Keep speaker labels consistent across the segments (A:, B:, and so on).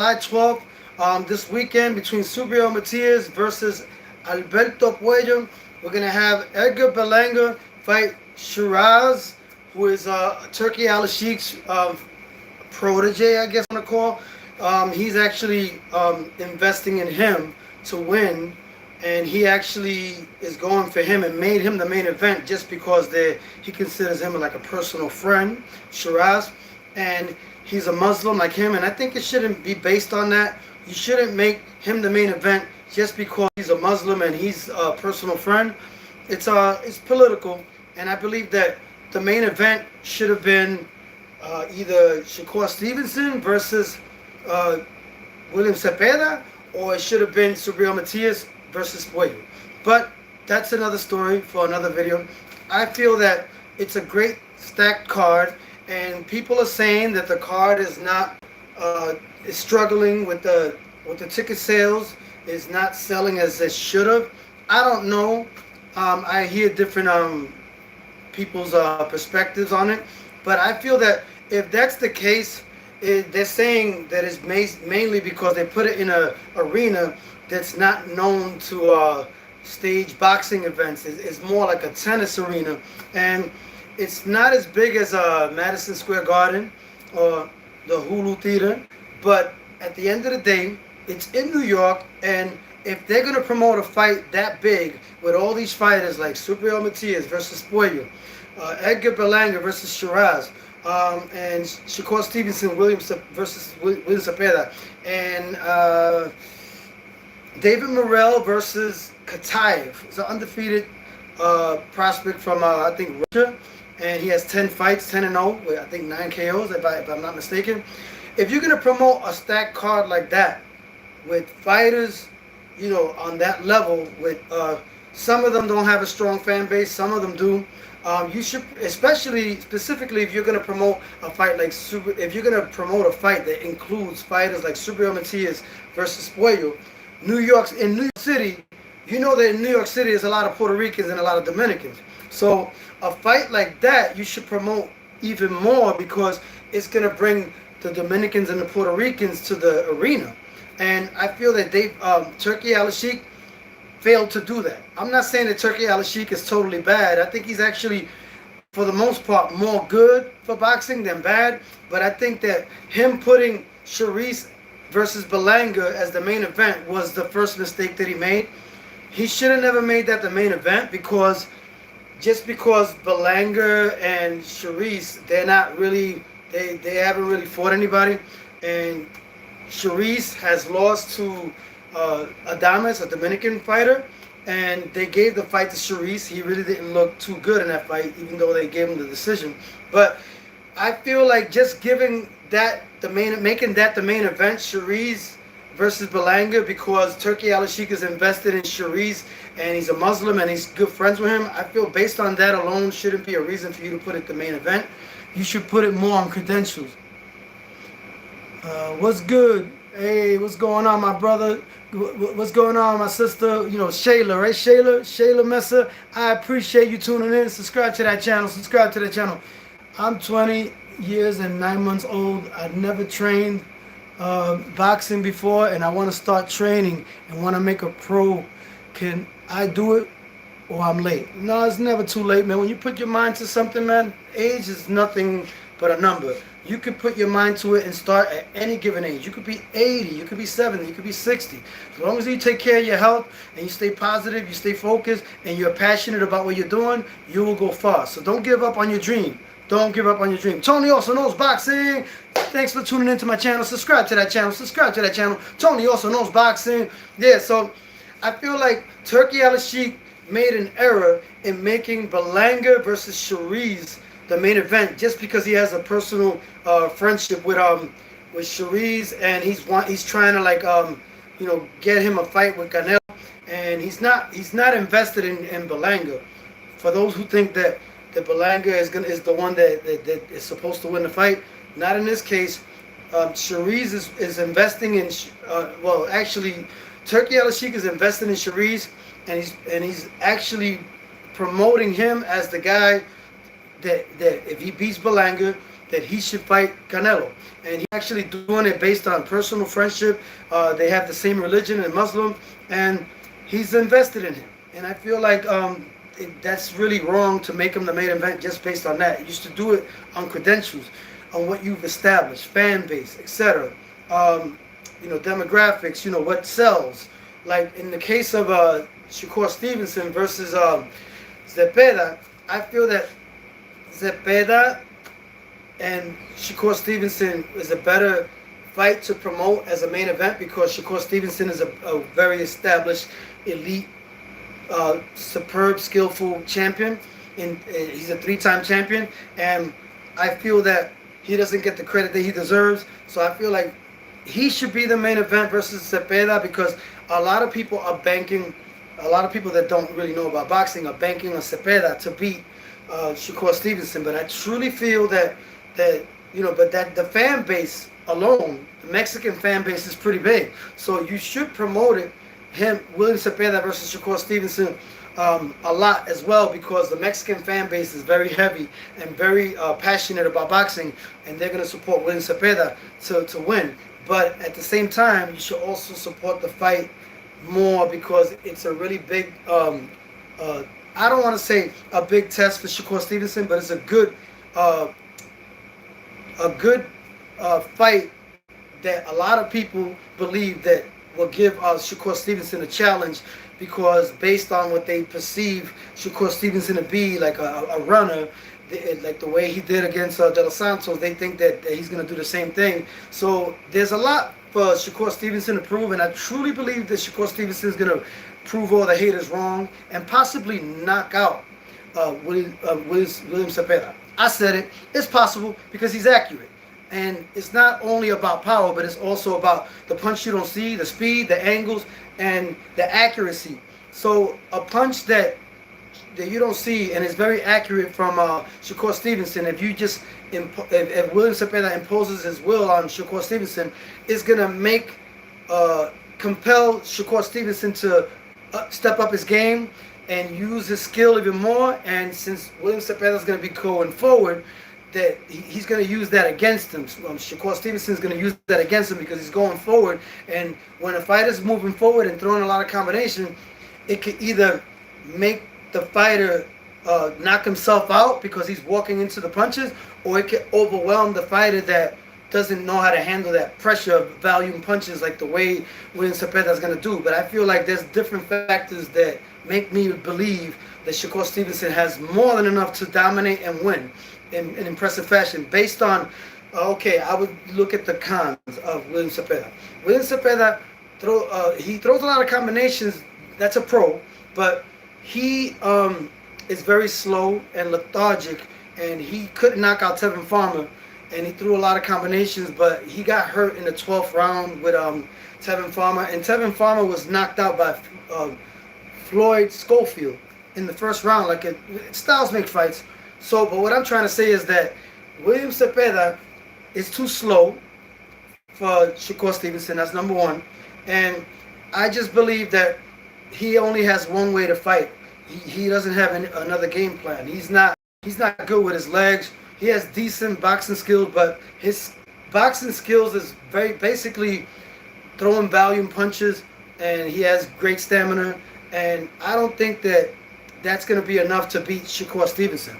A: July 12th, this weekend between Subriel Matias versus Alberto Puello. We're going to have Edgar Berlanga fight Shiraz, who is Turkey Al Sheikh's protege, I guess I want to call. He's actually investing in him to win, and he actually is going for him and made him the main event just because he considers him like a personal friend, Shiraz, and he's a Muslim like him, and I think it shouldn't be based on that. You shouldn't make him the main event just because he's a Muslim and he's a personal friend. It's political, and I believe that the main event should have been either Shakur Stevenson versus William Cepeda, or it should have been Subriel Matias versus Puello. But that's another story for another video. I feel that it's a great stacked card, and people are saying that the card is not is struggling with the ticket sales, is not selling as it should have. I don't know. I hear different people's perspectives on it, but I feel that if that's the case, they're saying that it's mainly because they put it in an arena that's not known to stage boxing events. It's more like a tennis arena, and it's not as big as Madison Square Garden or the Hulu Theater, but at the end of the day, it's in New York, and if they're going to promote a fight that big with all these fighters like Subriel Matias versus Puello, Edgar Berlanga versus Shiraz, and Shakur Stevenson versus William Cepeda, and David Morrell versus Kataev. He's an undefeated prospect from I think Russia, and he has 10 fights, 10-0 with I think 9 KOs if I'm not mistaken. If you're gonna promote a stacked card like that with fighters, you know, on that level, with some of them don't have a strong fan base, some of them do. You should, specifically if you're gonna promote a fight like if you're gonna promote a fight that includes fighters like Subriel Matias versus Puello, in New York City, you know that in New York City there's a lot of Puerto Ricans and a lot of Dominicans. So a fight like that you should promote even more because it's gonna bring the Dominicans and the Puerto Ricans to the arena. And I feel that Turkey Al Sheikh failed to do that. I'm not saying that Turkey Al Sheikh is totally bad. I think he's actually, for the most part, more good for boxing than bad. But I think that him putting Sharice versus Berlanga as the main event was the first mistake that he made. He should have never made that the main event, because just because Berlanga and Sharice, they're not really, they haven't really fought anybody, and Sharice has lost to Adames, a Dominican fighter, and they gave the fight to Sharice. He really didn't look too good in that fight, even though they gave him the decision. But I feel like just giving that making that the main event, Sharice versus Berlanga, because Turkey Al Sheikh is invested in Sharice and he's a Muslim and he's good friends with him. I feel based on that alone shouldn't be a reason for you to put it the main event. You should put it more on credentials. What's good? Hey, what's going on, my brother? What's going on, my sister? You know, Shayla, right? Shayla Messer. I appreciate you tuning in. Subscribe to that channel. Subscribe to that channel. I'm 20 years and 9 months old. I've never trained boxing before, and I want to start training and want to make a pro. Can I do it, or I'm late? No, it's never too late, man. When you put your mind to something, man, age is nothing but a number. You can put your mind to it and start at any given age. You could be 80, you could be 70, you could be 60. As long as you take care of your health and you stay positive, you stay focused, and you're passionate about what you're doing, you will go far. So don't give up on your dream. Don't give up on your dream. Tony also knows boxing. Thanks for tuning into my channel. Subscribe to that channel. Subscribe to that channel. Tony also knows boxing. Yeah, so I feel like Turkey Al Sheikh made an error in making Berlanga versus Sharice the main event, just because he has a personal friendship with Sharice, and he's trying to, like, you know, get him a fight with Canelo, and he's not invested in Berlanga. For those who think that Berlanga is the one that is supposed to win the fight, not in this case. Sharice is investing in well, actually Turkey Al Sheikh is investing in Sharice, and he's actually promoting him as the guy that if he beats Berlanga, that he should fight Canelo, and he's actually doing it based on personal friendship. They have the same religion and Muslim, and he's invested in him. And I feel like that's really wrong to make him the main event just based on that. You should do it on credentials, on what you've established, fan base, etc. Demographics. What sells. Like in the case of Shakur Stevenson versus Zepeda, I feel that Zepeda and Shakur Stevenson is a better fight to promote as a main event because Shakur Stevenson is a very established, elite, superb, skillful champion. He's a 3-time champion, and I feel that he doesn't get the credit that he deserves. So I feel like he should be the main event versus Zepeda because a lot of people are banking. A lot of people that don't really know about boxing are banking on Zepeda to beat Shakur Stevenson. But I truly feel that the fan base alone, the Mexican fan base is pretty big. So you should promote it, William Zepeda versus Shakur Stevenson, a lot as well because the Mexican fan base is very heavy and very passionate about boxing, and they're going to support William Zepeda to win. But at the same time, you should also support the fight more because it's a really big, I don't want to say a big test for Shakur Stevenson, but it's a good fight that a lot of people believe that will give Shakur Stevenson a challenge because based on what they perceive Shakur Stevenson to be, like a runner, like the way he did against De Los Santos, they think that he's going to do the same thing. So there's a lot for Shakur Stevenson to prove, and I truly believe that Shakur Stevenson is going to prove all the haters wrong and possibly knock out William Zepeda. I said it. It's possible because he's accurate. And it's not only about power, but it's also about the punch you don't see, the speed, the angles, and the accuracy. So a punch that you don't see and is very accurate from Shakur Stevenson, if William Zepeda imposes his will on Shakur Stevenson, is going to compel Shakur Stevenson to step up his game and use his skill even more. And since William Zepeda is going to be going forward, that he's going to use that against him. Shakur Stevenson is going to use that against him because he's going forward. And when a fighter's moving forward and throwing a lot of combination, it could either make the fighter knock himself out because he's walking into the punches, or it could overwhelm the fighter that doesn't know how to handle that pressure of volume punches like the way William Zepeda is going to do. But I feel like there's different factors that make me believe that Shakur Stevenson has more than enough to dominate and win in impressive fashion based on, I would look at the cons of William Zepeda. William Zepeda, he throws a lot of combinations. That's a pro, but he is very slow and lethargic, and he couldn't knock out Tevin Farmer, and he threw a lot of combinations, but he got hurt in the 12th round with Tevin Farmer, and Tevin Farmer was knocked out by Floyd Schofield in the first round. Styles make fights. So, but what I'm trying to say is that William Zepeda is too slow for Shakur Stevenson. That's number one. And I just believe that he only has one way to fight. He doesn't have another game plan. He's not good with his legs. He has decent boxing skills, but his boxing skills is very basically throwing volume punches, and he has great stamina. And I don't think that that's going to be enough to beat Shakur Stevenson.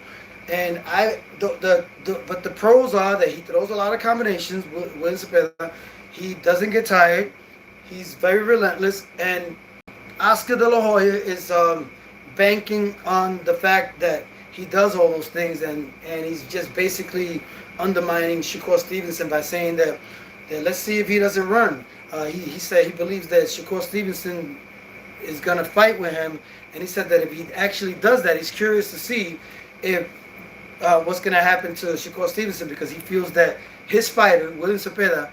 A: And but the pros are that he throws a lot of combinations with Zepeda. He doesn't get tired. He's very relentless. And Oscar De La Hoya is banking on the fact that he does all those things, and he's just basically undermining Shakur Stevenson by saying that let's see if he doesn't run. He said he believes that Shakur Stevenson is going to fight with him, and he said that if he actually does that, he's curious to see if what's going to happen to Shakur Stevenson, because he feels that his fighter, William Zepeda,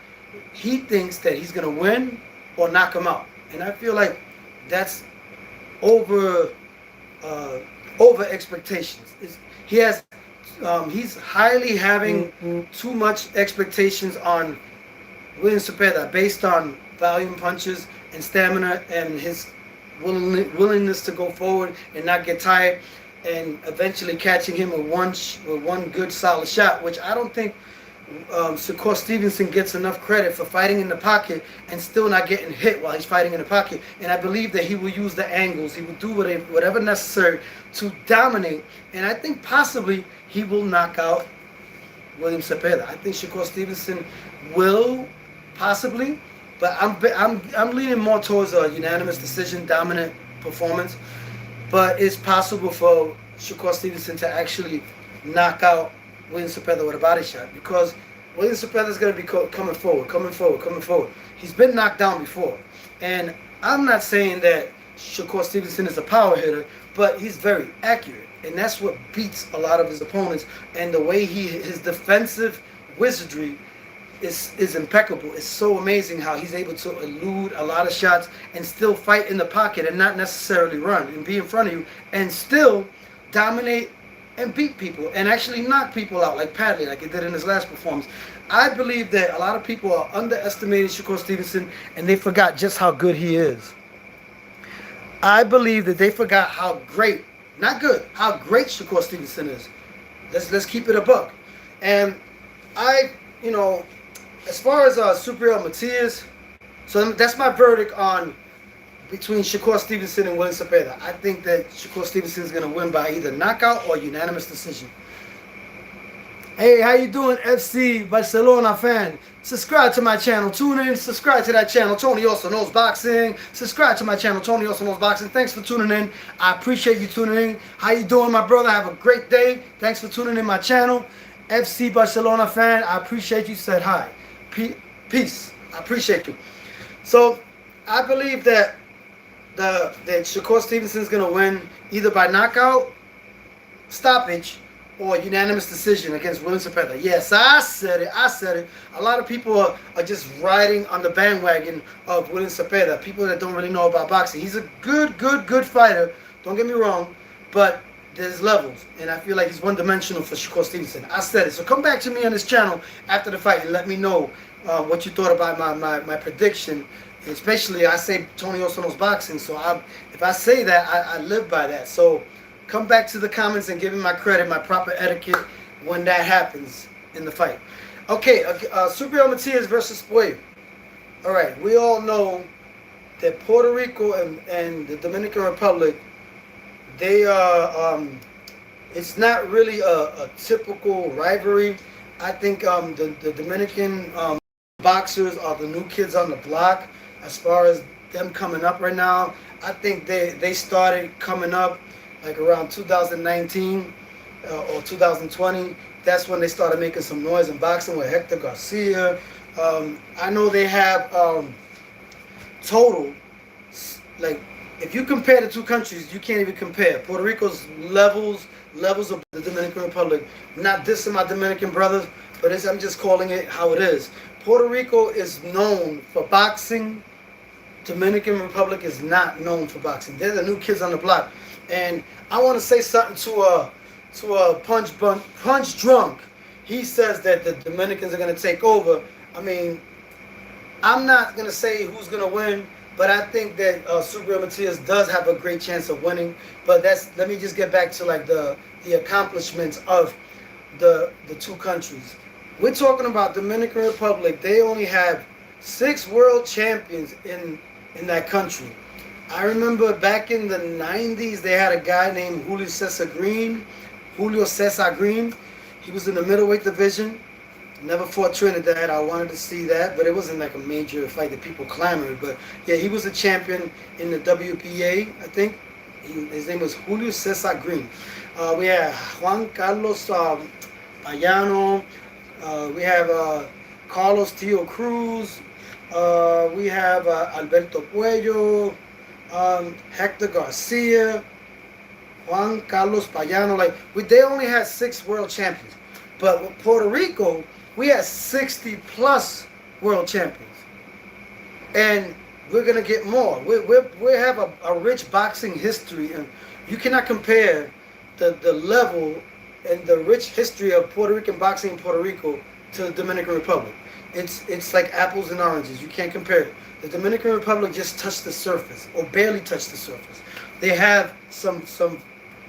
A: he thinks that he's going to win or knock him out. And I feel like that's over expectations. He's highly having too much expectations on William Zepeda based on volume punches and stamina and his willingness to go forward and not get tired. and eventually catching him with one good solid shot, which I don't think Shakur Stevenson gets enough credit for fighting in the pocket and still not getting hit while he's fighting in the pocket. And I believe that he will use the angles. He will do whatever necessary to dominate. And I think possibly he will knock out William Cepeda. I think Shakur Stevenson will possibly, but I'm leaning more towards a unanimous decision, dominant performance. But it's possible for Shakur Stevenson to actually knock out William Cepeda with a body shot, because William Cepeda is going to be coming forward. He's been knocked down before. And I'm not saying that Shakur Stevenson is a power hitter, but he's very accurate. And that's what beats a lot of his opponents. And the way his defensive wizardry is impeccable. It's so amazing how he's able to elude a lot of shots and still fight in the pocket and not necessarily run and be in front of you and still dominate and beat people and actually knock people out like Padley, like he did in his last performance. I believe that a lot of people are underestimating Shakur Stevenson and they forgot just how good he is. I believe that they forgot how great, not good, how great Shakur Stevenson is. Let's keep it a buck. And as far as Superior Matias, so that's my verdict on between Shakur Stevenson and William Cepeda. I think that Shakur Stevenson is going to win by either knockout or unanimous decision. Hey, how you doing, FC Barcelona fan? Subscribe to my channel. Tune in. Subscribe to that channel. Tony also knows boxing. Subscribe to my channel. Tony also knows boxing. Thanks for tuning in. I appreciate you tuning in. How you doing, my brother? Have a great day. Thanks for tuning in my channel. FC Barcelona fan, I appreciate you. Said hi. Peace. I appreciate you. So I believe that that Shakur Stevenson is going to win either by knockout, stoppage, or unanimous decision against William Cepeda. Yes, I said it. A lot of people are just riding on the bandwagon of William Cepeda. People that don't really know about boxing. He's a good fighter. Don't get me wrong, but there's levels, and I feel like he's one-dimensional for Shakur Stevenson. I said it. So come back to me on this channel after the fight and let me know what you thought about my prediction. Especially, I say Tony also knows boxing, so if I say that, I live by that. So come back to the comments and give me my credit, my proper etiquette when that happens in the fight. Okay, Superior Matias versus Pujo. All right, we all know that Puerto Rico and the Dominican Republic, they are, it's not really a typical rivalry. I think the Dominican boxers are the new kids on the block. As far as them coming up right now, I think they started coming up like around 2019 or 2020. That's when they started making some noise in boxing with Hector Garcia. I know they have total, like, if you compare the two countries, you can't even compare. Puerto Rico's levels of the Dominican Republic. Not dissing my Dominican brothers, but I'm just calling it how it is. Puerto Rico is known for boxing. Dominican Republic is not known for boxing. They're the new kids on the block. And I want to say something to a punch drunk. He says that the Dominicans are going to take over. I mean, I'm not going to say who's going to win, but I think that Superior Matias does have a great chance of winning. But let me just get back to like the accomplishments of the two countries. We're talking about Dominican Republic. They only have 6 world champions in that country. I remember back in the 90s, they had a guy named Julio Cesar Green. He was in the middleweight division. Never fought Trinidad. I wanted to see that, but it wasn't like a major fight that people clamored. But yeah, he was a champion in the WPA, I think. His name was Julio Cesar Green. We have Juan Carlos Payano. We have Carlos Tio Cruz. We have Alberto Puello, Hector Garcia, Juan Carlos Payano. They only had 6 world champions. But with Puerto Rico, we had 60 plus world champions. And we're going to get more. We have a rich boxing history. And you cannot compare the level and the rich history of Puerto Rican boxing in Puerto Rico to the Dominican Republic. It's like apples and oranges. You can't compare it. The Dominican Republic just touched the surface, or barely touched the surface. They have some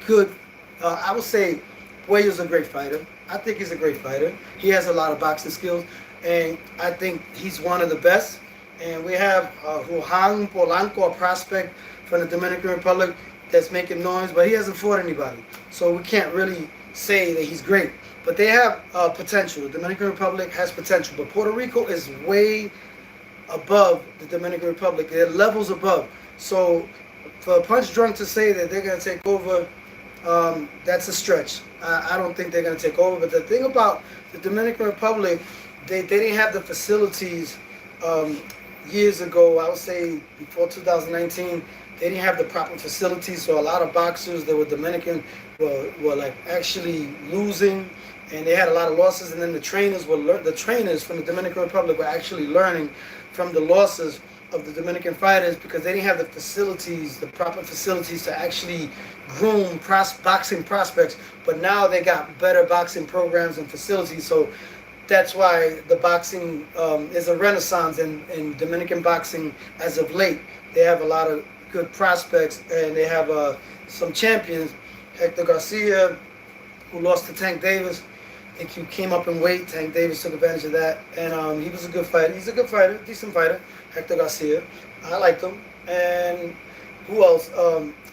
A: good I would say Puello's a great fighter. I think he's a great fighter. He has a lot of boxing skills, and I think he's one of the best. And we have Juan Polanco, a prospect from the Dominican Republic that's making noise, but he hasn't fought anybody. So we can't really say that he's great. But they have potential. The Dominican Republic has potential, but Puerto Rico is way above the Dominican Republic. They're levels above. So for Punch Drunk to say that they're going to take over, that's a stretch. I don't think they're going to take over. But the thing about the Dominican Republic, they didn't have the facilities years ago. I would say before 2019, they didn't have the proper facilities. So a lot of boxers that were Dominican were like actually losing, and they had a lot of losses. And then the trainers the trainers from the Dominican Republic were actually learning from the losses of the Dominican fighters because they didn't have the facilities, the proper facilities to actually groom boxing prospects. But now they got better boxing programs and facilities. So that's why the boxing is a renaissance in Dominican boxing as of late. They have a lot of good prospects, and they have some champions. Hector Garcia, who lost to Tank Davis. I think he came up in weight. Tank Davis took advantage of that, and he was a good fighter. He's a good fighter, decent fighter. Hector Garcia, I liked him. And who else?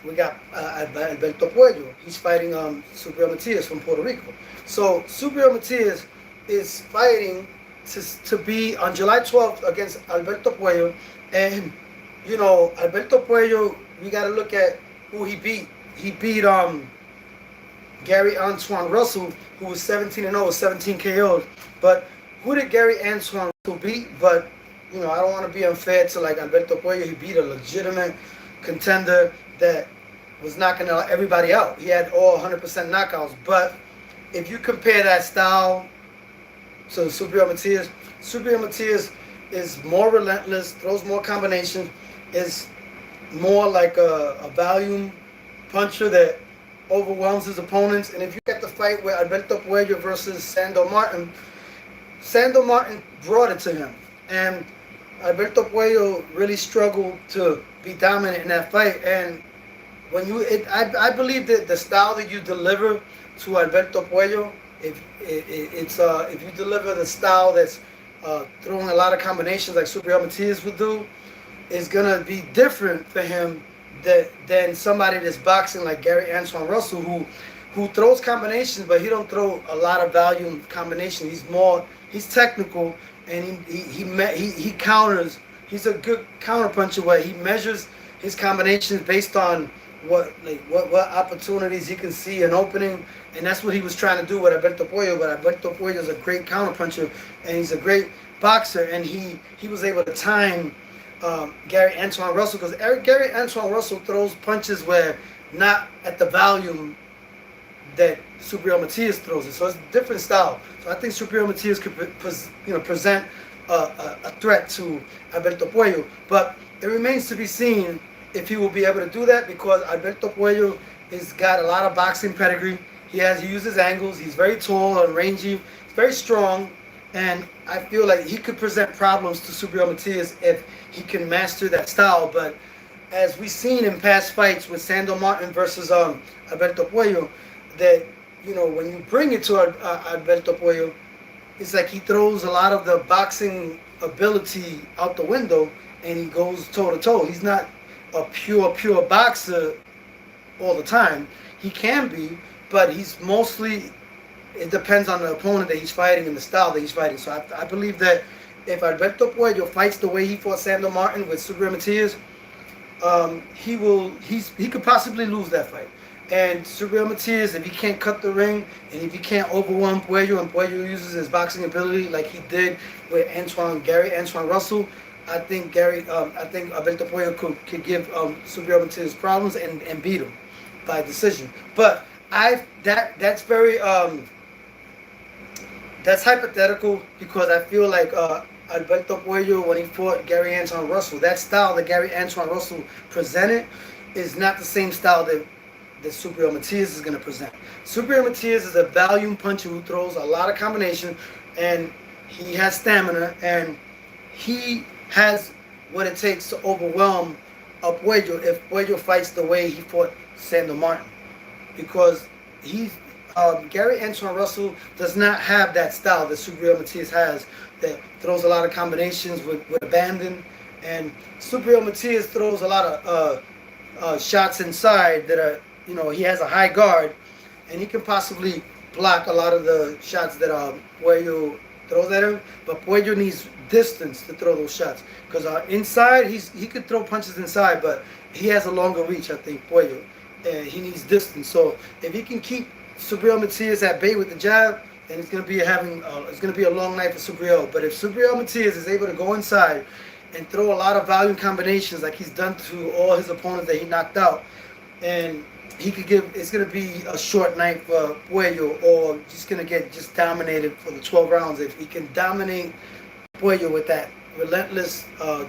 A: We got Alberto Puello. He's fighting Superior Matias from Puerto Rico. So Superior Matias is fighting to be on July 12th against Alberto Puello, and you know Alberto Puello. We got to look at who he beat. He beat Gary Antoine Russell, who was 17-0 with 17 KOs. But who did Gary Antoine Russell beat? But you know, I don't want to be unfair to like Alberto Puello. He beat a legitimate contender that was knocking everybody out. He had all 100% knockouts. But if you compare that style to Superior Matias is more relentless, throws more combinations, is more like a volume puncher that overwhelms his opponents. And if you get the fight with Alberto Puello versus Sandor Martin brought it to him. And Alberto Puello really struggled to be dominant in that fight. And when I believe that the style that you deliver to Alberto Puello, if you deliver the style that's throwing a lot of combinations like Superior Matias would do, is gonna be different for him than somebody that's boxing like Gary Antoine Russell, who throws combinations, but he don't throw a lot of volume combinations. He's technical, and he counters. He's a good counter puncher where he measures his combinations based on what opportunities he can see an opening, and that's what he was trying to do with Alberto Puello. But Alberto Puello is a great counter puncher, and he's a great boxer, and he was able to time Gary Antoine Russell, because Gary Antoine Russell throws punches where not at the volume that Superior Matias throws it. So it's a different style. So I think Superior Matias could present a threat to Alberto Puello. But it remains to be seen if he will be able to do that, because Alberto Puello has got a lot of boxing pedigree. He uses angles. He's very tall and rangy. He's very strong. And I feel like he could present problems to Superior Matias if he can master that style. But as we've seen in past fights with Sandor Martin versus Alberto Puello, that when you bring it to Alberto Puello, it's like he throws a lot of the boxing ability out the window, and he goes toe to toe. He's not a pure boxer all the time. He can be, but he's mostly. It depends on the opponent that he's fighting and the style that he's fighting. So I believe that if Alberto Puello fights the way he fought Sandor Martin with Superior Matias, he could possibly lose that fight. And Superior Matias, if he can't cut the ring and if he can't overwhelm Puello, and Puello uses his boxing ability like he did with Gary Antoine Russell, I think Alberto Puello could give Superior Matias problems and beat him by decision. But that's very that's hypothetical, because I feel like Alberto Puello, when he fought Gary Antoine Russell, that style that Gary Antoine Russell presented is not the same style that Superior Matias is going to present. Superior Matias is a volume puncher who throws a lot of combinations, and he has stamina, and he has what it takes to overwhelm Puello if Puello fights the way he fought Sandor Martin. Because he Gary Antoine Russell does not have that style that Subriel Matias has, that throws a lot of combinations with abandon. And Subriel Matias throws a lot of shots inside that are, he has a high guard, and he can possibly block a lot of the shots that Puello throws at him. But Puello needs distance to throw those shots, because inside he could throw punches inside, but he has a longer reach, I think, Puello, and he needs distance. So if he can keep Subriel Matias at bay with the jab, then it's going to be a long night for Subriel. But if Subriel Matias is able to go inside and throw a lot of volume combinations like he's done to all his opponents that he knocked out, and it's going to be a short night for Puello, or he's going to get just dominated for the 12 rounds. If he can dominate Puello with that relentless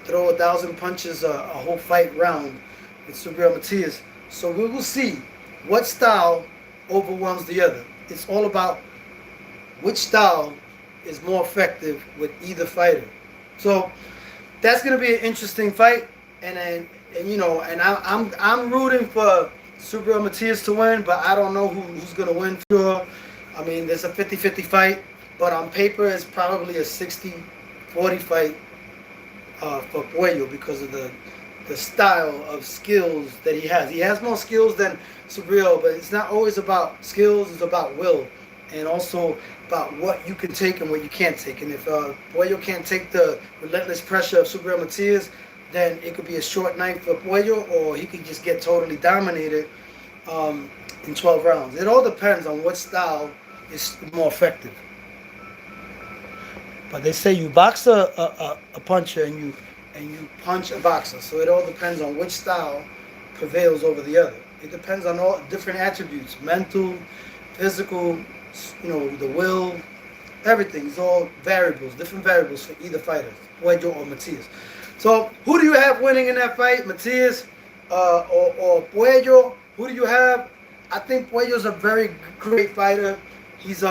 A: throw 1,000 punches a whole fight round with Subriel Matias. So we will see what style overwhelms the other. It's all about which style is more effective with either fighter. So that's going to be an interesting fight, and I'm rooting for Subriel Matias to win, but I don't know who's going to win. Sure, I mean, there's a 50-50 fight, but on paper it's probably a 60-40 fight for Puello, because of the style of skills that he has. He has more skills than Subriel, but it's not always about skills, it's about will, and also about what you can take and what you can't take. And if Puello can't take the relentless pressure of Subriel Matias, then it could be a short night for Puello, or he could just get totally dominated in 12 rounds. It all depends on what style is more effective. But they say you box a puncher and you punch a boxer. So it all depends on which style prevails over the other. It depends on all different attributes: mental, physical, the will, everything. It's all variables, different variables for either fighter, Puello or Matias. So who do you have winning in that fight, Matias or Puello? Who do you have? I think Puello's a very great fighter. He's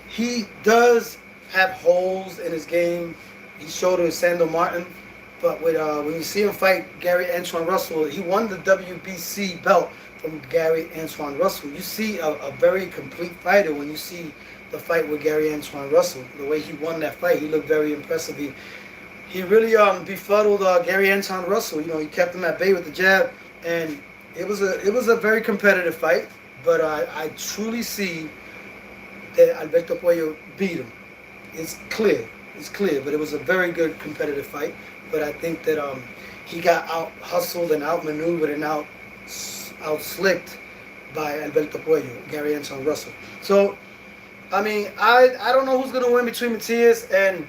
A: he does have holes in his game. He showed it with Sandor Martin, but when you see him fight Gary Antoine Russell, he won the WBC belt from Gary Antoine Russell. You see a very complete fighter when you see the fight with Gary Antoine Russell. The way he won that fight, he looked very impressive. He really befuddled Gary Antoine Russell. He kept him at bay with the jab, and it was a very competitive fight. But I truly see that Alberto Puello beat him. It's clear, but it was a very good competitive fight. But I think that he got out hustled and outmaneuvered and out slicked by Alberto Puello, Gary Antoine Russell. So, I mean, I don't know who's going to win between Matias and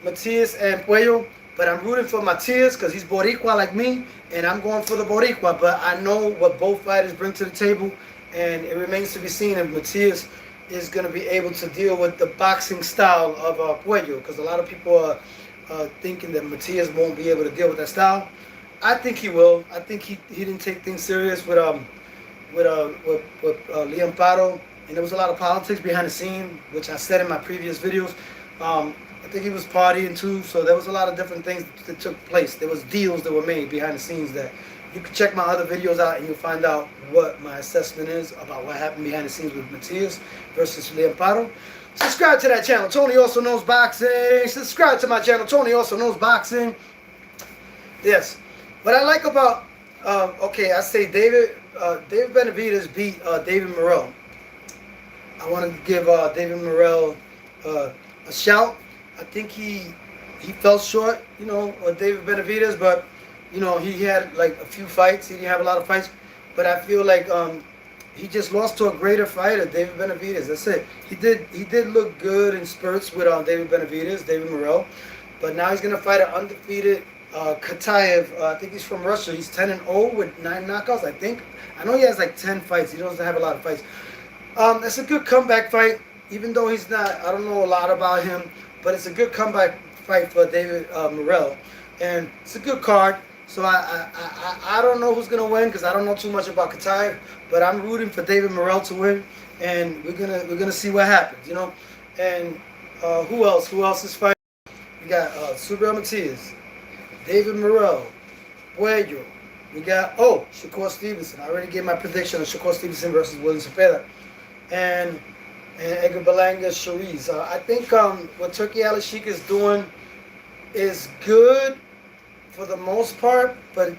A: Puello, but I'm rooting for Matias because he's Boricua like me, and I'm going for the Boricua. But I know what both fighters bring to the table, and it remains to be seen if Matias is going to be able to deal with the boxing style of Puello, because a lot of people are thinking that Matias won't be able to deal with that style. I think he will. I think he didn't take things serious with Liam Paro, and there was a lot of politics behind the scene, which I said in my previous videos. I think he was partying too, so there was a lot of different things that took place. There was deals that were made behind the scenes that you can check my other videos out, and you'll find out what my assessment is about what happened behind the scenes with Matias versus Liam Paro. Subscribe to that channel. Tony Also Knows Boxing. Subscribe to my channel. Tony Also Knows Boxing. Yes. What I like about, I say David Benavidez beat David Morrell. I want to give David Morrell a shout. I think he fell short, of David Benavidez, but he had like a few fights. He didn't have a lot of fights, but I feel like he just lost to a greater fighter, David Benavidez. That's it. He did look good in spurts with David Morrell, but now he's gonna fight an undefeated Kataev. I think he's from Russia. He's 10-0 with 9 knockouts. I think. I know he has like 10 fights. He doesn't have a lot of fights. That's a good comeback fight, even though he's not. I don't know a lot about him, but it's a good comeback fight for David Morrell, and it's a good card. So I don't know who's gonna win because I don't know too much about Kataev, but I'm rooting for David Morrell to win, and we're gonna see what happens, And who else? Who else is fighting? We got Subriel Matias, David Morrell, Puello. We got Shakur Stevenson. I already gave my prediction of Shakur Stevenson versus William Cepeda, and Edgar Berlanga Shariz. I think what Turkey Al-Sheikh is doing is good for the most part, but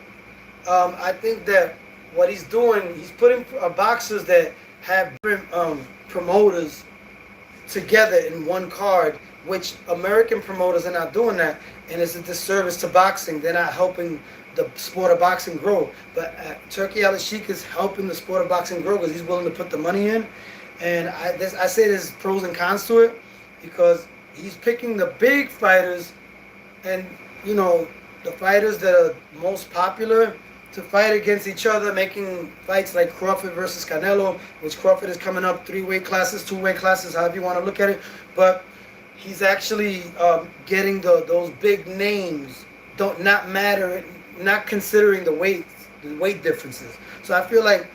A: I think that what he's doing, he's putting boxers that have different promoters together in one card, which American promoters are not doing that, and it's a disservice to boxing. They're not helping the sport of boxing grow. But Turkey Al-Sheikh is helping the sport of boxing grow because he's willing to put the money in. And I say there's pros and cons to it because he's picking the big fighters and, the fighters that are most popular to fight against each other, making fights like Crawford versus Canelo, which Crawford is coming up 3-weight classes, 2-weight classes, however you want to look at it. But he's actually getting those big names not matter, not considering the weight differences. So I feel like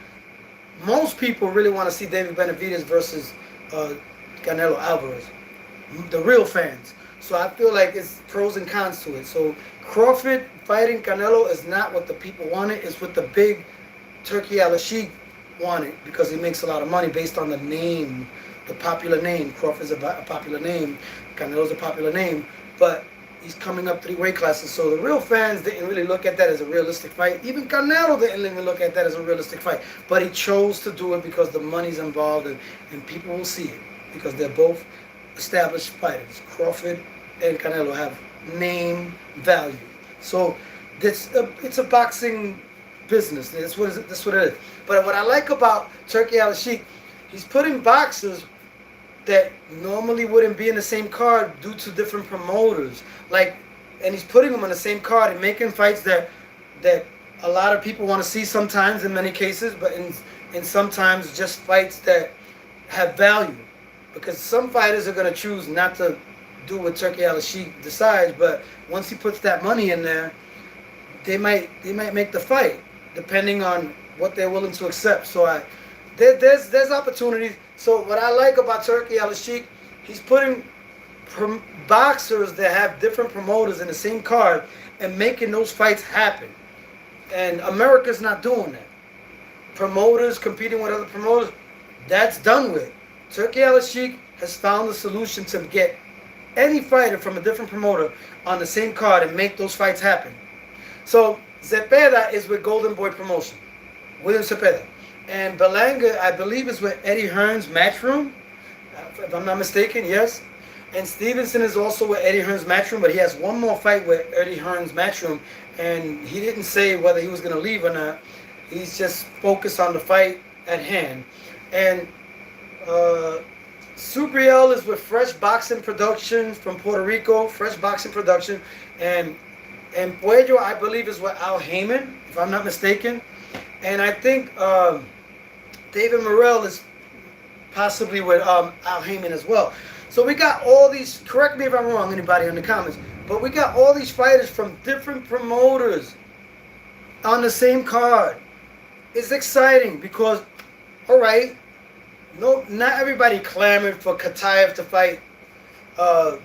A: most people really want to see David Benavidez versus Canelo Alvarez, the real fans. So I feel like it's pros and cons to it. So Crawford fighting Canelo is not what the people wanted. It's what the big Turkey Al-Sheikh wanted because he makes a lot of money based on the name, the popular name. Crawford's a popular name. Canelo's a popular name. But he's coming up 3 weight classes. So the real fans didn't really look at that as a realistic fight. Even Canelo didn't even look at that as a realistic fight. But he chose to do it because the money's involved and people will see it because they're both established fighters. Crawford and Canelo have name value. So it's a boxing business. That's what it is. But what I like about Turkey Al-Sheikh, he's putting boxers that normally wouldn't be in the same card due to different promoters. And he's putting them on the same card and making fights that a lot of people want to see sometimes in many cases, but in sometimes just fights that have value. Because some fighters are going to choose not to do what Turkey Al-Sheikh decides, but once he puts that money in there, they might make the fight depending on what they're willing to accept. So there's opportunities. So what I like about Turkey Al-Sheikh, he's putting boxers that have different promoters in the same card and making those fights happen. And America's not doing that. Promoters competing with other promoters, that's done with. Turkey Al-Sheikh has found a solution to get any fighter from a different promoter on the same card and make those fights happen. So Cepeda is with Golden Boy Promotion, William Cepeda. And Berlanga, I believe, is with Eddie Hearn's Matchroom, if I'm not mistaken, yes. And Stevenson is also with Eddie Hearn's Matchroom, but he has one more fight with Eddie Hearn's Matchroom, and he didn't say whether he was going to leave or not. He's just focused on the fight at hand. And Subriel is with Fresh Boxing Productions from Puerto Rico, Fresh Boxing Production, and Pujo, I believe, is with Al Heyman, if I'm not mistaken. And I think David Morrell is possibly with Al Heyman as well. So we got all these, correct me if I'm wrong, anybody in the comments, but we got all these fighters from different promoters on the same card. It's exciting because, all right, no, not everybody clamored for Kataev to fight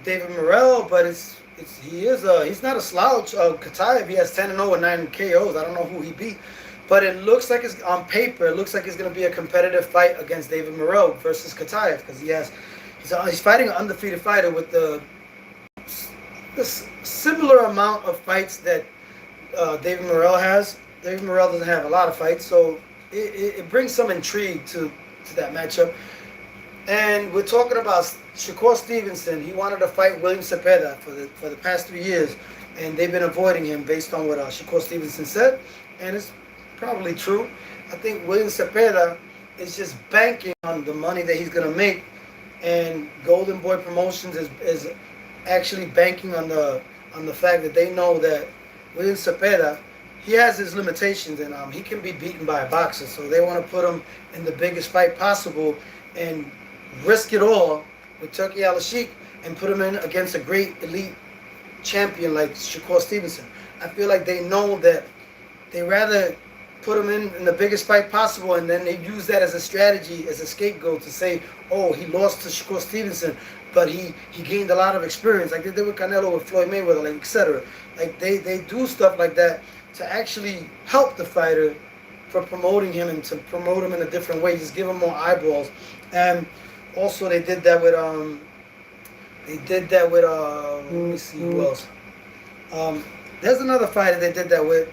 A: David Morrell, but he's not a slouch. Kataev, he has 10-0 and 9 KOs. I don't know who he beat, but it looks like it's on paper. It looks like it's going to be a competitive fight against David Morrell versus Kataev because he's fighting an undefeated fighter with this similar amount of fights that David Morrell has. David Morrell doesn't have a lot of fights, so it brings some intrigue to that matchup. And we're talking about Shakur Stevenson. He wanted to fight William Cepeda for the past 3 years, and they've been avoiding him based on what Shakur Stevenson said, and it's probably true. I think William Cepeda is just banking on the money that he's going to make, and Golden Boy Promotions is actually banking on the fact that they know that William Cepeda, he has his limitations, and he can be beaten by a boxer. So they want to put him in the biggest fight possible and risk it all with Turkey Al-Sheikh and put him in against a great elite champion like Shakur Stevenson. I feel like they know that they rather put him in the biggest fight possible, and then they use that as a strategy, as a scapegoat to say, oh, he lost to Shakur Stevenson, but he gained a lot of experience, like they did with Canelo, with Floyd Mayweather, like etc. Like they do stuff like that to actually help the fighter for promoting him and to promote him in a different way, just give him more eyeballs. And also they did that with let me see who else. There's another fighter they did that with.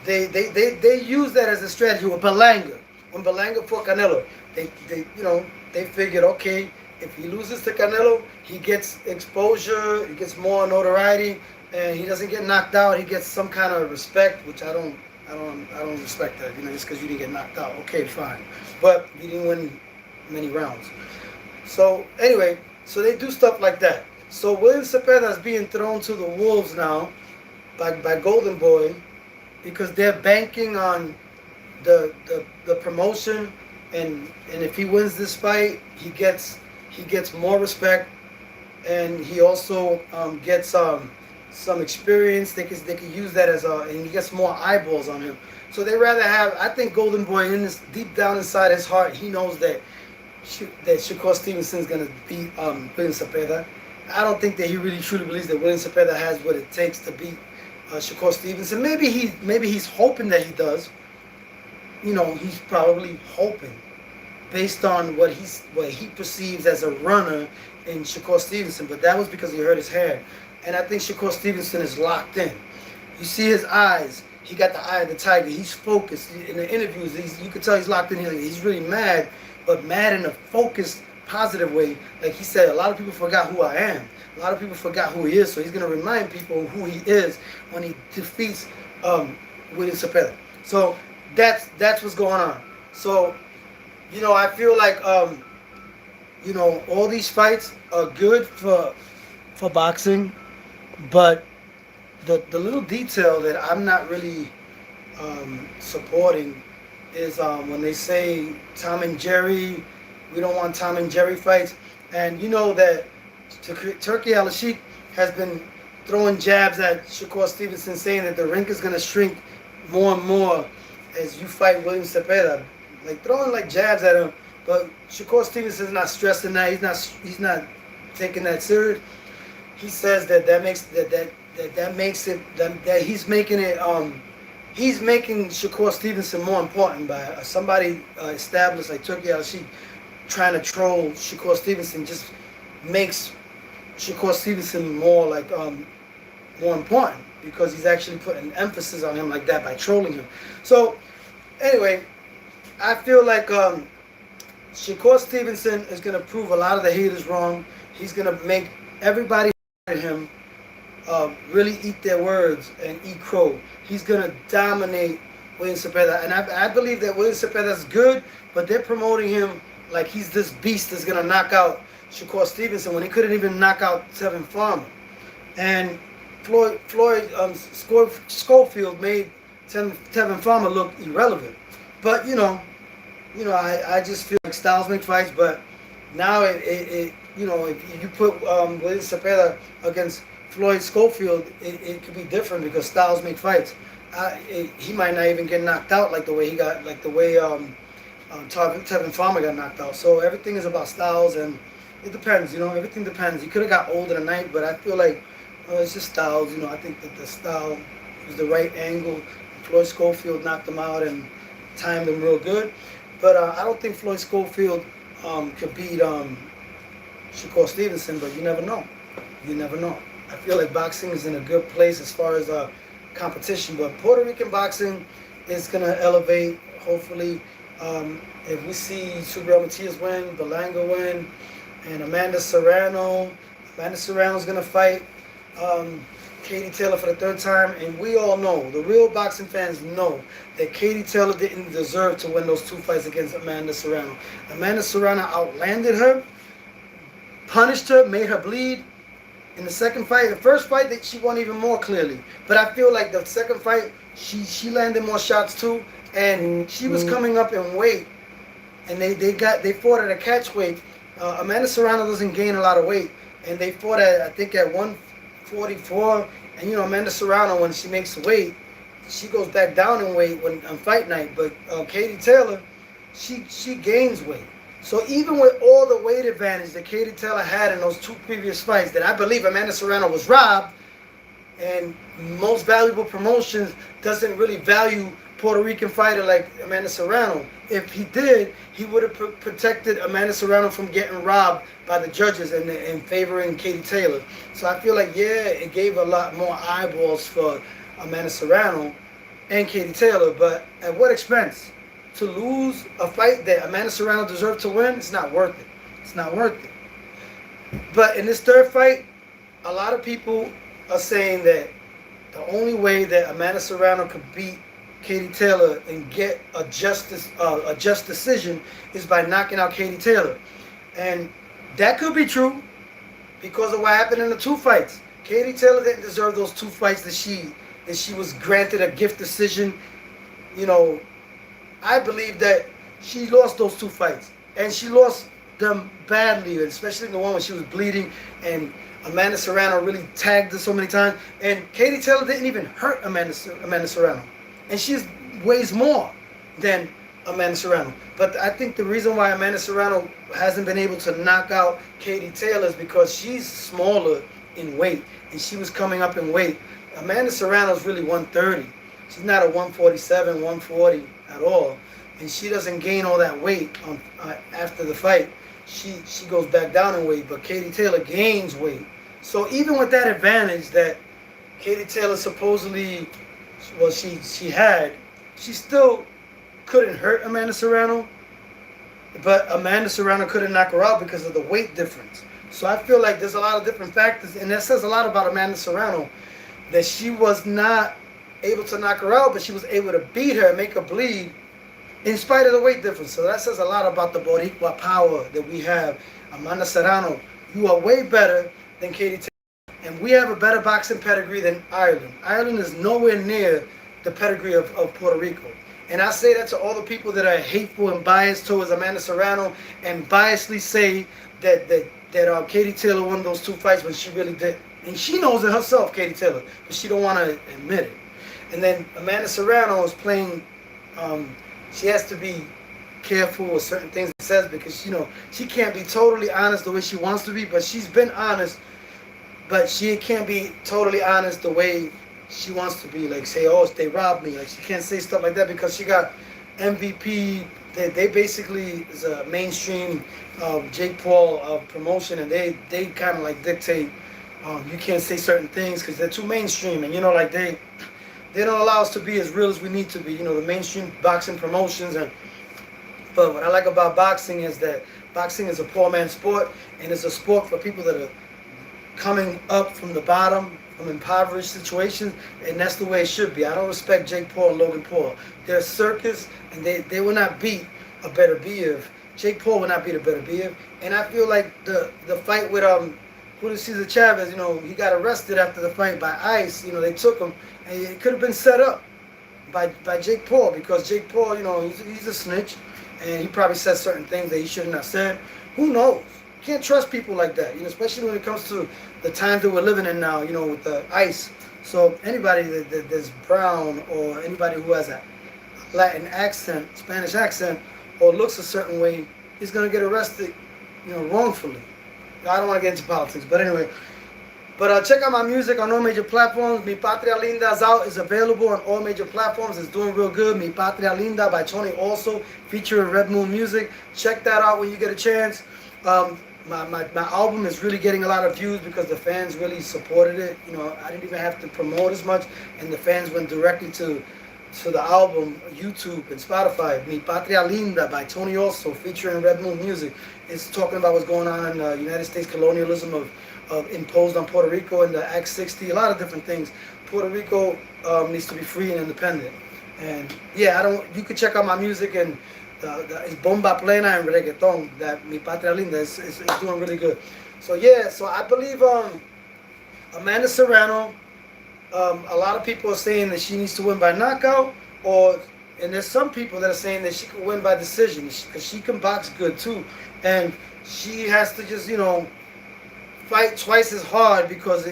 A: They use that as a strategy with Berlanga. When Berlanga fought Canelo, they figured, okay, if he loses to Canelo, he gets exposure, he gets more notoriety, and he doesn't get knocked out. He gets some kind of respect, which I don't respect that. Just because you didn't get knocked out, okay, fine, but you didn't win many rounds. So anyway, so they do stuff like that. So William Cepeda is being thrown to the wolves now by Golden Boy because they're banking on the promotion, and if he wins this fight, he gets more respect, and he also gets some experience. They could use that and he gets more eyeballs on him. So they rather have. I think Golden Boy, deep down inside his heart, he knows that Shakur Stevenson's gonna beat William Cepeda. I don't think that he really truly believes that William Cepeda has what it takes to beat Shakur Stevenson. Maybe he's hoping that he does. He's probably hoping, based on what he perceives as a runner in Shakur Stevenson. But that was because he hurt his hand, and I think Shakur Stevenson is locked in. You see his eyes. He got the eye of the tiger. He's focused. In the interviews, you could tell he's locked in. He's really mad, but mad in a focused, positive way. Like he said, a lot of people forgot who I am. A lot of people forgot who he is. So he's going to remind people who he is when he defeats William Cepeda. So that's what's going on. So, I feel like, all these fights are good for boxing, but the little detail that I'm not really supporting is when they say Tom and Jerry, we don't want Tom and Jerry fights. And you know that Turki Al-Sheikh has been throwing jabs at Shakur Stevenson, saying that the rink is going to shrink more and more as you fight William Cepeda. Like throwing like jabs at him. But Shakur Stevenson's not stressing that. He's not taking that serious. He says that he's making Shakur Stevenson more important by somebody established like Turki Al-Sheikh trying to troll Shakur Stevenson just makes Shakur Stevenson more important because he's actually putting emphasis on him like that by trolling him. So anyway, I feel like Shakur Stevenson is going to prove a lot of the haters wrong. He's going to make everybody at him really eat their words and eat crow. He's going to dominate William Cepeda. And I believe that William Cepeda is good, but they're promoting him like he's this beast that's going to knock out Shakur Stevenson when he couldn't even knock out Tevin Farmer. And Floyd Schofield made Tevin Farmer look irrelevant. But, I just feel like styles make fights, but now if you put William Cepeda against Floyd Schofield, it could be different because styles make fights. He might not even get knocked out like the way Tevin Farmer got knocked out. So everything is about styles, and it depends. Everything depends. He could have got older tonight, but I feel like it's just styles. I think that the style was the right angle. Floyd Schofield knocked him out and timed him real good. But I don't think Floyd Schofield could beat Shakur Stevenson, but you never know. You never know. I feel like boxing is in a good place as far as competition, but Puerto Rican boxing is going to elevate, hopefully. If we see Matias win, Berlanga win, and Amanda Serrano. Amanda Serrano's going to fight Katie Taylor for the third time, and we all know, the real boxing fans know, that Katie Taylor didn't deserve to win those two fights against Amanda Serrano. Amanda Serrano outlanded her, punished her, made her bleed. In the second fight, the first fight, that she won even more clearly. But I feel like the second fight, she landed more shots too, and she was coming up in weight, and they fought at a catch weight. Amanda Serrano doesn't gain a lot of weight, and they fought at 144. And Amanda Serrano, when she makes weight, she goes back down in weight on fight night. But Katie Taylor, she gains weight. So even with all the weight advantage that Katie Taylor had in those two previous fights, that I believe Amanda Serrano was robbed, and most valuable promotions doesn't really value Puerto Rican fighter like Amanda Serrano. If he did, he would have protected Amanda Serrano from getting robbed by the judges and favoring Katie Taylor. So I feel like, yeah, it gave a lot more eyeballs for Amanda Serrano and Katie Taylor, but at what expense? To lose a fight that Amanda Serrano deserved to win, it's not worth it. It's not worth it. But in this third fight, a lot of people are saying that the only way that Amanda Serrano could beat Katie Taylor and get a just decision is by knocking out Katie Taylor. And that could be true because of what happened in the two fights. Katie Taylor didn't deserve those two fights that she was granted a gift decision. You know, I believe that she lost those two fights. And she lost them badly, especially the one when she was bleeding and Amanda Serrano really tagged her so many times. And Katie Taylor didn't even hurt Amanda Serrano. And she weighs more than Amanda Serrano. But I think the reason why Amanda Serrano hasn't been able to knock out Katie Taylor is because she's smaller in weight. And she was coming up in weight. Amanda Serrano is really 130. She's not a 147, 140 at all. And she doesn't gain all that weight after the fight. She goes back down in weight. But Katie Taylor gains weight. So even with that advantage that Katie Taylor supposedly, well, she had, she still couldn't hurt Amanda Serrano, but Amanda Serrano couldn't knock her out because of the weight difference. So I feel like there's a lot of different factors, and that says a lot about Amanda Serrano, that she was not able to knock her out, but she was able to beat her and make her bleed in spite of the weight difference. So that says a lot about the Boricua power that we have. Amanda Serrano, you are way better than Katie Taylor. And we have a better boxing pedigree than Ireland. Ireland is nowhere near the pedigree of Puerto Rico. And I say that to all the people that are hateful and biased towards Amanda Serrano and biasedly say that Katie Taylor won those two fights when she really did. And she knows it herself, Katie Taylor, but she don't want to admit it. And then Amanda Serrano is playing, she has to be careful with certain things she says because, you know, she can't be totally honest the way she wants to be, but she's been honest. But she can't be totally honest the way she wants to be. Like say, oh, they robbed me. Like she can't say stuff like that because she got MVP. They basically is a mainstream Jake Paul promotion, and they kind of like dictate. You can't say certain things because they're too mainstream, and you know, like they don't allow us to be as real as we need to be. You know, the mainstream boxing promotions. But what I like about boxing is that boxing is a poor man's sport, and it's a sport for people that are coming up from the bottom, from impoverished situations, and that's the way it should be. I don't respect Jake Paul and Logan Paul. They're a circus, and they will not beat a better Biev. Jake Paul will not beat a better Biev. And I feel like the fight with Julio Cesar Chavez, you know, he got arrested after the fight by ICE. You know, they took him, and it could have been set up by Jake Paul because Jake Paul, you know, he's a snitch, and he probably said certain things that he shouldn't have said. Who knows? Can't trust people like that, you know, especially when it comes to the times that we're living in now, you know, with the ICE. So anybody that's brown or anybody who has a Latin accent, Spanish accent, or looks a certain way is going to get arrested, you know, wrongfully. I don't want to get into politics, but anyway. But check out my music on all major platforms. Mi Patria Linda is available on all major platforms. It's doing real good. Mi Patria Linda by Tony also, featuring Red Moon Music. Check that out when you get a chance. My album is really getting a lot of views because the fans really supported it. You know, I didn't even have to promote as much, and the fans went directly to the album, YouTube and Spotify. Mi Patria Linda by Tony also, featuring Red Moon Music. It's talking about what's going on in the United States colonialism of imposed on Puerto Rico and the Act 60, a lot of different things. Puerto Rico needs to be free and independent. And yeah, you could check out my music, and it's bomba plena and reggaeton. That Mi Patria Linda is doing really good. So yeah, so I believe Amanda Serrano, a lot of people are saying that she needs to win by knockout, and there's some people that are saying that she can win by decision because she can box good too, and she has to just, you know, fight twice as hard because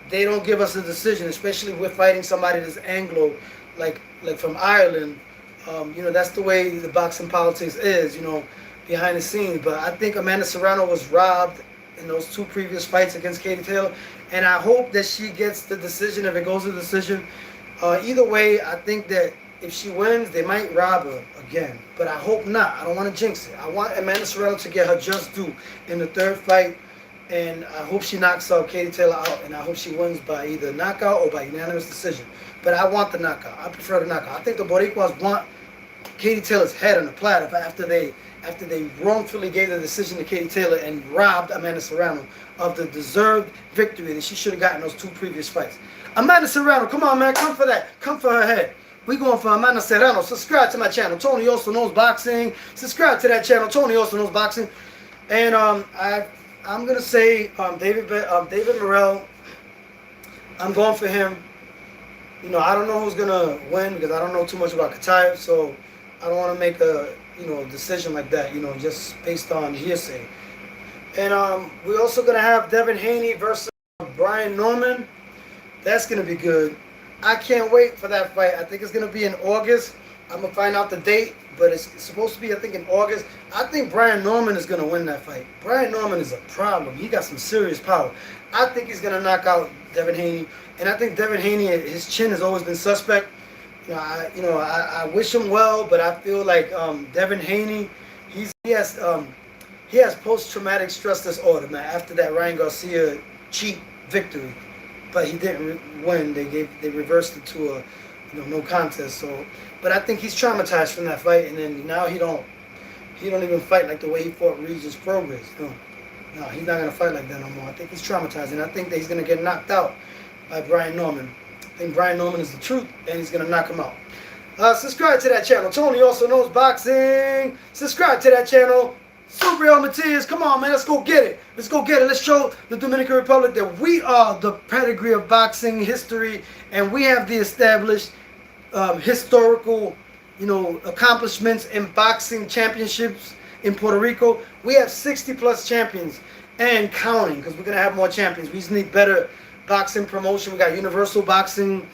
A: they don't give us a decision, especially if we're fighting somebody that's Anglo, like from Ireland. You know, that's the way the boxing politics is, you know, behind the scenes. But I think Amanda Serrano was robbed in those two previous fights against Katie Taylor. and I hope that she gets the decision if it goes to decision. Either way, I think that if she wins, they might rob her again. But I hope not. I don't want to jinx it. I want Amanda Serrano to get her just due in the third fight. And I hope she knocks out Katie Taylor out. And I hope she wins by either knockout or by unanimous decision. But I want the knockout. I prefer the knockout. I think the Boricuas want Katie Taylor's head on the platter after they wrongfully gave the decision to Katie Taylor and robbed Amanda Serrano of the deserved victory that she should have gotten those two previous fights. Amanda Serrano, come on, man. Come for that. Come for her head. We going for Amanda Serrano. Subscribe to my channel, Tony Also Knows Boxing. Subscribe to that channel, Tony Also Knows Boxing. And I'm gonna say David Morrell. I'm going for him. You know, I don't know who's gonna win because I don't know too much about Katayev, so I don't want to make a decision like that. Just based on hearsay. And we're also gonna have Devin Haney versus Brian Norman. That's gonna be good. I can't wait for that fight. I think it's going to be in August. I'm going to find out the date, but it's supposed to be, I think, in August. I think Brian Norman is going to win that fight. Brian Norman is a problem. He got some serious power. I think he's going to knock out Devin Haney. And I think Devin Haney, his chin has always been suspect. I wish him well, but I feel like Devin Haney, he has post-traumatic stress disorder, man, after that Ryan Garcia cheat victory. But he didn't win. They reversed it to a no contest. So, but I think he's traumatized from that fight, and then now he don't even fight like the way he fought Regis Progress. No, he's not gonna fight like that no more. I think he's traumatized, and I think that he's gonna get knocked out by Brian Norman. I think Brian Norman is the truth, and he's gonna knock him out. Subscribe to that channel. Tony Also Knows Boxing. Subscribe to that channel. Super Matias, come on, man, let's go get it. Let's go get it. Let's show the Dominican Republic that we are the pedigree of boxing history, and we have the established historical, accomplishments in boxing championships in Puerto Rico. We have 60+ champions and counting, because we're gonna have more champions. We just need better boxing promotion. We got Universal Boxing.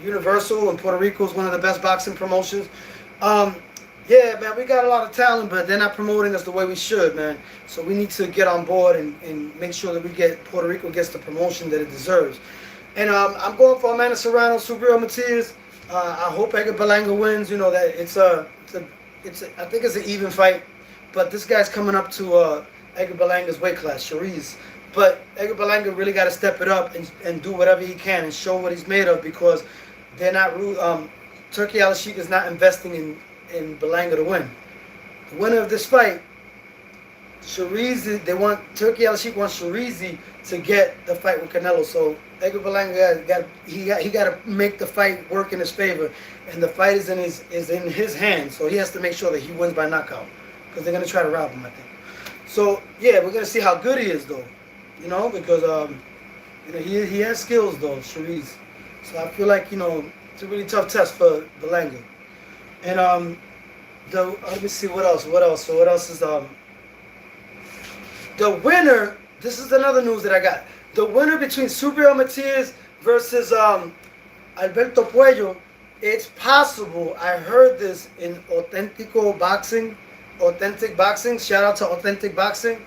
A: Universal in Puerto Rico is one of the best boxing promotions. Yeah, man, we got a lot of talent, but they're not promoting us the way we should, man. So we need to get on board and make sure that Puerto Rico gets the promotion that it deserves. And I'm going for Amanda Serrano, Super Matias. I hope Edgar Berlanga wins. That I think it's an even fight, but this guy's coming up to Edgar Berlanga's weight class, Shariz. But Edgar Berlanga really got to step it up and do whatever he can and show what he's made of, because they're not Turki Al-Sheikh is not investing in Berlanga to win. The winner of this fight, Sharizi, Turki Al-Sheikh wants Sharizi to get the fight with Canelo. So Edgar Berlanga got to make the fight work in his favor, and the fight is in his hands. So he has to make sure that he wins by knockout, because they're gonna try to rob him, I think. So yeah, we're gonna see how good he is though, because he has skills though, Shariz. So I feel like it's a really tough test for Berlanga. And let me see what else. So what else is the winner? This is another news that I got. The winner between Super Matias versus Alberto Puello. It's possible. I heard this in Authentic Boxing. Shout out to Authentic Boxing.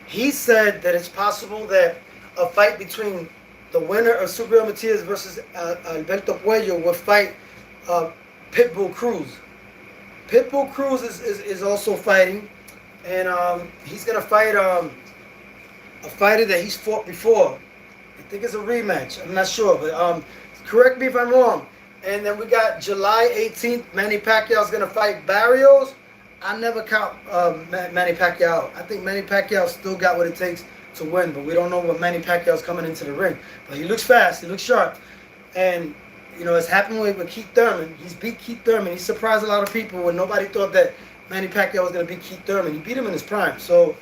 A: He said that it's possible that a fight between the winner of Super Matias versus Alberto Puello will fight Pitbull Cruz. Pitbull Cruz is also fighting, and he's gonna fight a fighter that he's fought before. I think it's a rematch. I'm not sure, but correct me if I'm wrong. And then we got July 18th. Manny Pacquiao is gonna fight Barrios. I never count Manny Pacquiao. I think Manny Pacquiao still got what it takes to win, but we don't know what Manny Pacquiao's coming into the ring. But he looks fast. He looks sharp, and it's happened with Keith Thurman. He's beat Keith Thurman. He surprised a lot of people when nobody thought that Manny Pacquiao was going to beat Keith Thurman. He beat him in his prime. So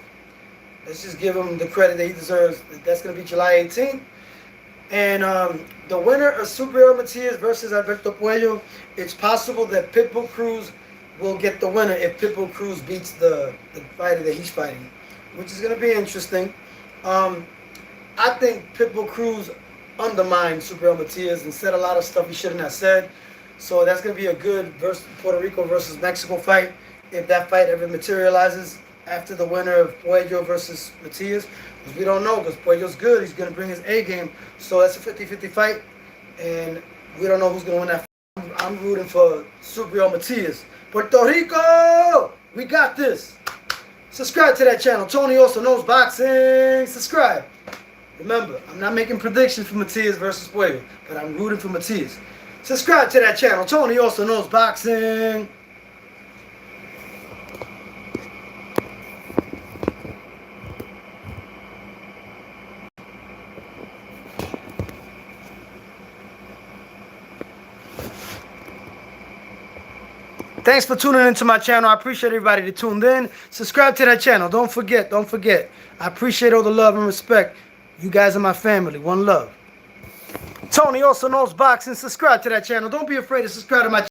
A: let's just give him the credit that he deserves. That's going to be July 18th. And the winner of Super Matias versus Alberto Puello, it's possible that Pitbull Cruz will get the winner if Pitbull Cruz beats the fighter that he's fighting, which is going to be interesting. I think Pitbull Cruz undermined Super Matias and said a lot of stuff he shouldn't have said. So that's going to be a good Puerto Rico versus Mexico fight if that fight ever materializes after the winner of Puello versus Matias. Because we don't know. Because Pujo's good. He's going to bring his A game. So that's a 50-50 fight. And we don't know who's going to win that fight. I'm rooting for Subriel Matias. Puerto Rico! We got this. Subscribe to that channel. Tony also knows boxing. Subscribe. Remember, I'm not making predictions for Matias versus Pujo, but I'm rooting for Matias. Subscribe to that channel. Tony also knows boxing. Thanks for tuning into my channel. I appreciate everybody that tuned in. Subscribe to that channel. Don't forget. I appreciate all the love and respect. You guys are my family. One love. Tony also knows boxing. Subscribe to that channel. Don't be afraid to subscribe to my channel.